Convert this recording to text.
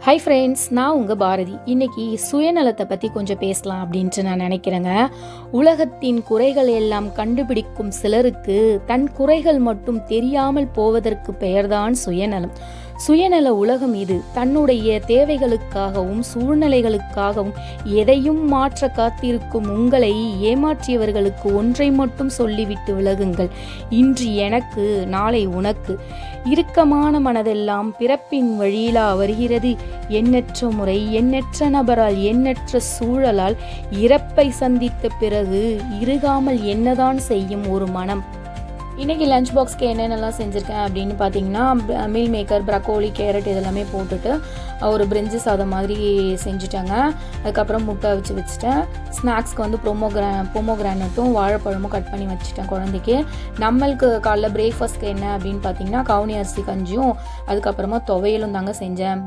Hi friends, நான் உங்கள் பாரதி. இன்னைக்கு சுயநலத்தை பற்றி கொஞ்சம் பேசலாம் அப்படின்ட்டு நான் நினைக்கிறேங்க. உலகத்தின் குறைகள் எல்லாம் கண்டுபிடிக்கும் சிலருக்கு தன் குறைகள் மட்டும் தெரியாமல் போவதற்கு பெயர்தான் சுயநலம். சுயநல உலகம் இது. தன்னுடைய தேவைகளுக்காகவும் சூழ்நிலைகளுக்காகவும் எதையும் மாற்ற காத்திருக்கும் உங்களை ஏமாற்றியவர்களுக்கு ஒன்றை மட்டும் சொல்லிவிட்டு விலகுங்கள். இன்று எனக்கு, நாளை உனக்கு. இறுக்கமான மனதெல்லாம் பிறப்பின் வழியிலா வருகிறது. எண்ணற்ற முறை, எண்ணற்ற நபரால், எண்ணற்ற சூழலால் இறப்பை சந்தித்த பிறகு இறுகாமல் என்னதான் செய்யும் ஒரு மனம். இன்றைக்கி லஞ்ச் பாக்ஸ்க்கு என்னென்னலாம் செஞ்சுருக்கேன் அப்படின்னு பார்த்தீங்கன்னா, மீல் மேக்கர், ப்ரக்கோலி, கேரட் இதெல்லாமே போட்டுட்டு ஒரு பிரிஞ்சி சாதம் மாதிரி செஞ்சுட்டேங்க. அதுக்கப்புறம் முட்டை வச்சுட்டேன். ஸ்நாக்ஸ்க்கு வந்து பொமோகிரானட்டும் வாழைப்பழமும் கட் பண்ணி வச்சுட்டேன் குழந்தைக்கு. நம்மளுக்கு காலைல பிரேக்ஃபாஸ்ட்க்கு என்ன அப்படின்னு பார்த்தீங்கன்னா, கவுனி அரிசி கஞ்சியும் அதுக்கப்புறமா துவையலும் தாங்க செஞ்சேன்.